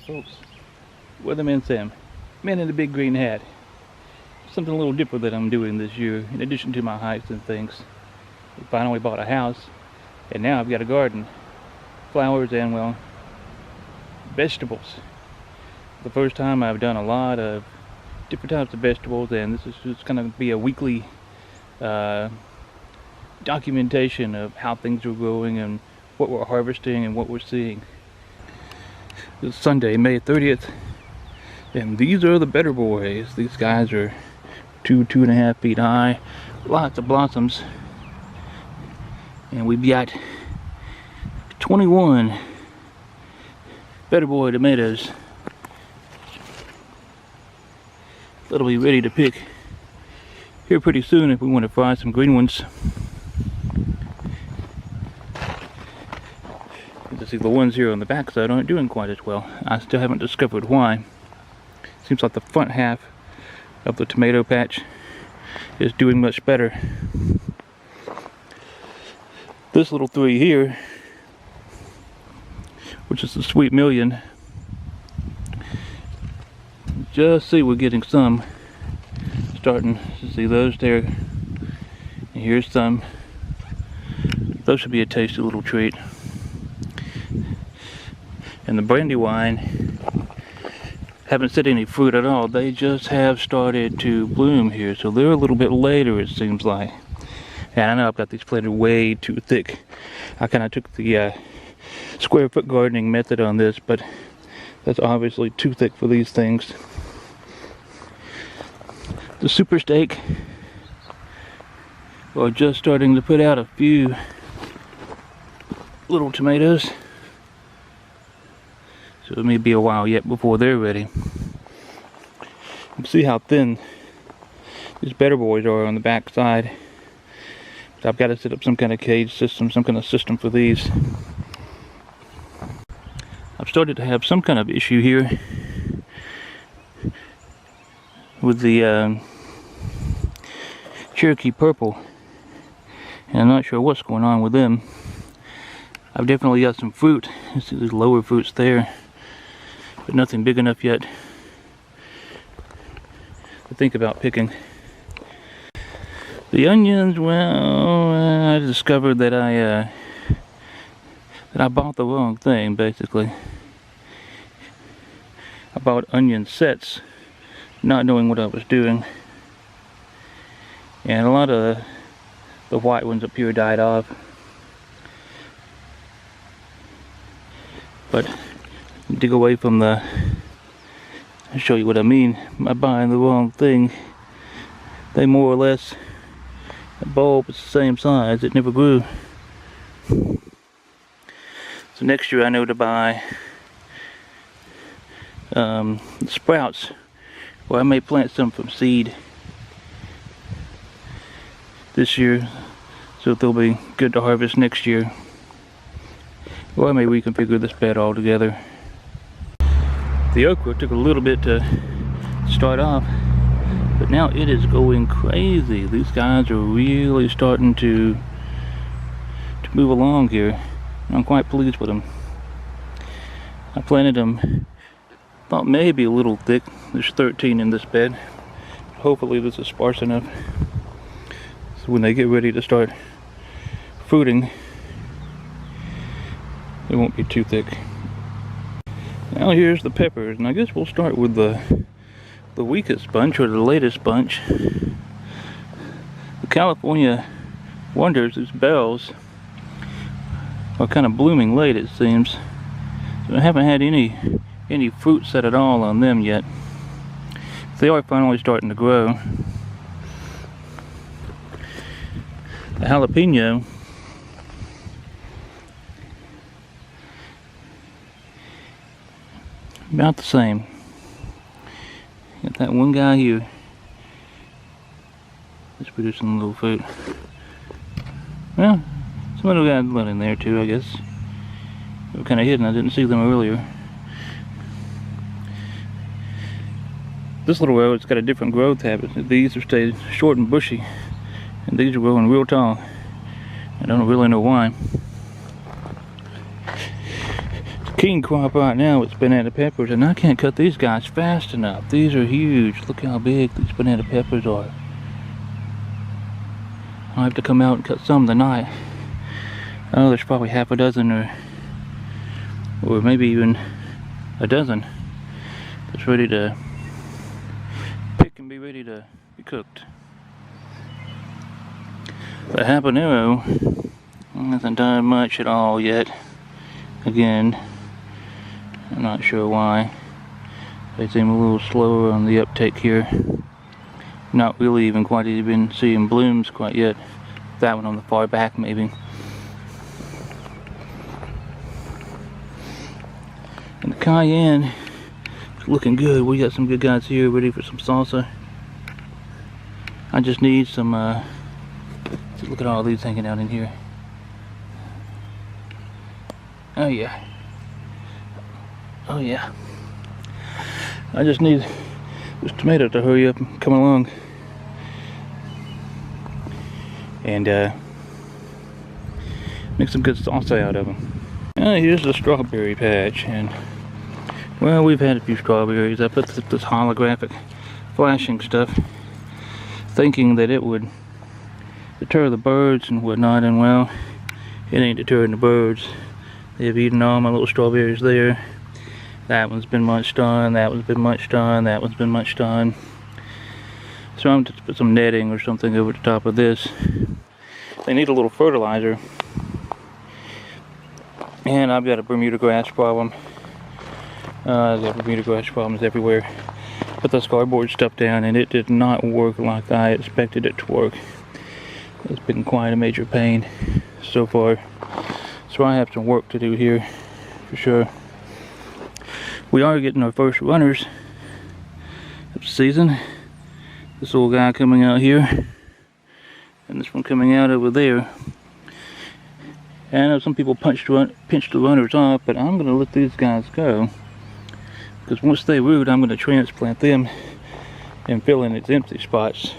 folks. Weatherman Sam, man in the big green hat. Something a little different that I'm doing this year, in addition to my hikes and things. We finally bought a house, and now I've got a garden. Flowers and, well, vegetables. The first time I've done a lot of different types of vegetables, and this is just going to be a weekly documentation of how things are growing and what we're harvesting and what we're seeing. It's Sunday, May 30th, and these are the better boys. These guys are 2.5 feet high, lots of blossoms, and we've got 21 better boy tomatoes that'll be ready to pick here pretty soon if we want to fry some green ones. You can see the ones here on the back side aren't doing quite as well. I still haven't discovered why. Seems like the front half of the tomato patch is doing much better. This little three here, which is the Sweet Million, just see we're getting some starting to see those there, and here's some. Those should be a tasty little treat. And the Brandywine haven't set any fruit at all. They just have started to bloom here, so they're a little bit later, it seems like. And I know I've got these planted way too thick. I kind of took the square foot gardening method on this, but that's obviously too thick for these things. The Super Steak are just starting to put out a few little tomatoes, so it may be a while yet before they're ready. You can see how thin these better boys are on the back side. But I've got to set up some kind of cage system, some kind of system for these. I've started to have some kind of issue here with the Cherokee Purple, and I'm not sure what's going on with them. I've definitely got some fruit. You see these lower fruits there, but nothing big enough yet to think about picking. The onions, well, I discovered that I bought the wrong thing, basically. I bought onion sets, not knowing what I was doing. And a lot of the white ones up here died off. But dig away from the, I'll show you what I mean by buying the wrong thing. They more or less, the bulb is the same size, it never grew. So next year I know to buy sprouts, or I may plant some from seed this year, so they'll be good to harvest next year. Or I may reconfigure this bed altogether. The okra took a little bit to start off, but now it is going crazy. These guys are really starting to move along here. I'm quite pleased with them. I planted them, thought maybe a little thick. There's 13 in this bed. Hopefully this is sparse enough, so when they get ready to start fruiting, they won't be too thick. Now here's the peppers, and I guess we'll start with the weakest bunch, or the latest bunch. The California Wonders, these bells, are kind of blooming late, it seems. So I haven't had any fruit set at all on them yet. They are finally starting to grow. The jalapeno, about the same. Got that one guy here that's producing a little fruit. Well, some other guys went in there too, I guess. They were kind of hidden, I didn't see them earlier. This little row, it's got a different growth habit. These have stayed short and bushy, and these are growing real tall. I don't really know why. king crop right now with banana peppers, and I can't cut these guys fast enough. These are huge. Look how big these banana peppers are. I'll have to come out and cut some tonight. Oh, there's probably half a dozen or maybe even a dozen that's ready to pick and be ready to be cooked. The habanero hasn't done much at all yet. Again, I'm not sure why. They seem a little slower on the uptake here. Not really even quite even seeing blooms quite yet. That one on the far back maybe. And the cayenne is looking good. We got some good guys here ready for some salsa. I just need some, look at all these hanging out in here. Oh yeah. Oh yeah. I just need this tomato to hurry up and come along. And make some good salsa out of them. Here's the strawberry patch, and well, we've had a few strawberries. I put this holographic flashing stuff thinking that it would deter the birds and whatnot, and well, it ain't deterring the birds. They've eaten all my little strawberries there. That one's been munched on, that one's been munched on, that one's been munched on. So I'm just put some netting or something over the top of this. They need a little fertilizer. And I've got a Bermuda grass problem. I've got Bermuda grass problems everywhere. Put this cardboard stuff down and it did not work like I expected it to work. It's been quite a major pain so far. So I have some work to do here for sure. We are getting our first runners of the season. This little guy coming out here and this one coming out over there. And I know some people pinch the runners off, but I'm going to let these guys go, because once they root, I'm going to transplant them and fill in its empty spots.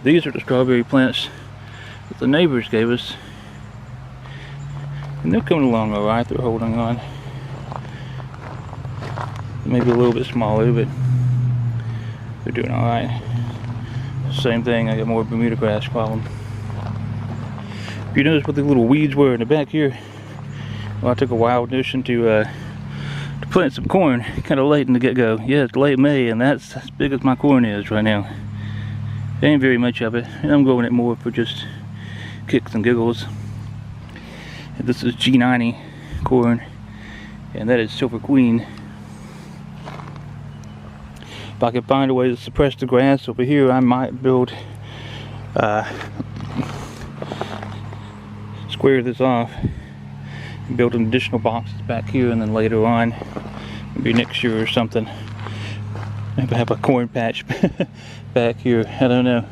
These are the strawberry plants that the neighbors gave us, and they're coming along alright. They're holding on. Maybe a little bit smaller, but they're doing alright. Same thing, I got more Bermuda grass problem. If you notice what the little weeds were in the back here, well, I took a wild notion to plant some corn kind of late in the get-go. Yeah, it's late May, and that's as big as my corn is right now. There ain't very much of it, and I'm growing it more for just kicks and giggles. And this is G90 corn, and that is Silver Queen. If I could find a way to suppress the grass over here, I might build, square this off, and build an additional boxes back here, and then later on, maybe next year or something, maybe have a corn patch back here. I don't know.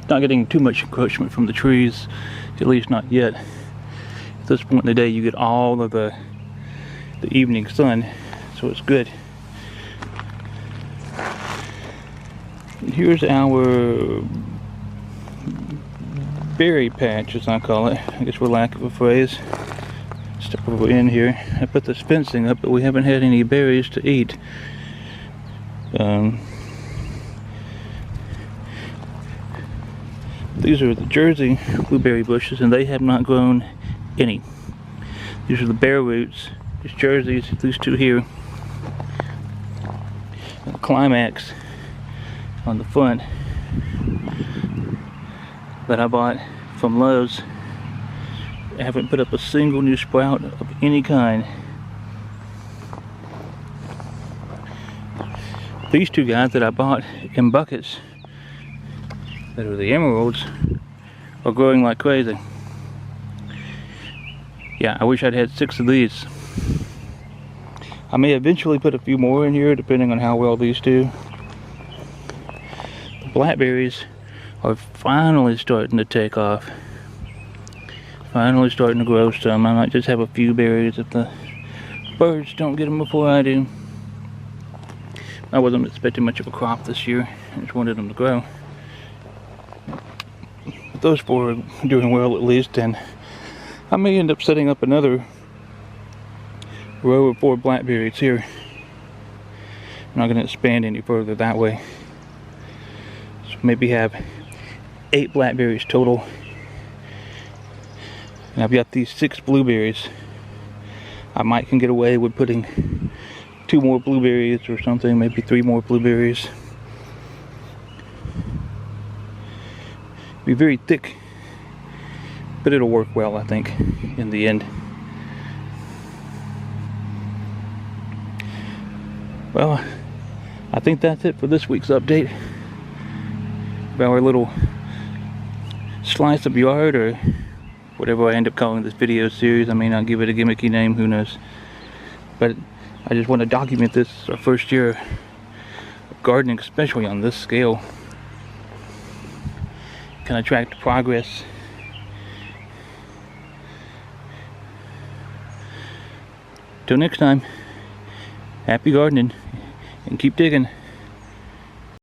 Not getting too much encroachment from the trees, at least not yet. At this point in the day, you get all of the evening sun, so it's good. And here's our berry patch, as I call it, I guess for lack of a phrase. Step over in here. I put this fencing up, but we haven't had any berries to eat. These are the Jersey blueberry bushes, and they have not grown any. These are the bare roots. These Jerseys, these two here. And the Climax on the front that I bought from Lowe's. I haven't put up a single new sprout of any kind. These two guys that I bought in buckets that are the emeralds are growing like crazy. Yeah, I wish I'd had 6 of these. I may eventually put a few more in here depending on how well these do. The blackberries are finally starting to take off. Finally starting to grow some. I might just have a few berries if the birds don't get them before I do. I wasn't expecting much of a crop this year. I just wanted them to grow. But those 4 are doing well at least, and I may end up setting up another row of 4 blackberries here. I'm not going to expand any further that way. So maybe have 8 blackberries total. And I've got these 6 blueberries. I might can get away with putting 2 more blueberries or something, maybe 3 more blueberries. Be very thick, but it'll work well, I think, in the end. Well, I think that's it for this week's update about our little slice of yard, or whatever I end up calling this video series. I may not give it a gimmicky name, who knows. But I just want to document this. It's our first year of gardening, especially on this scale. Kind of track the progress. Till next time, happy gardening and keep digging.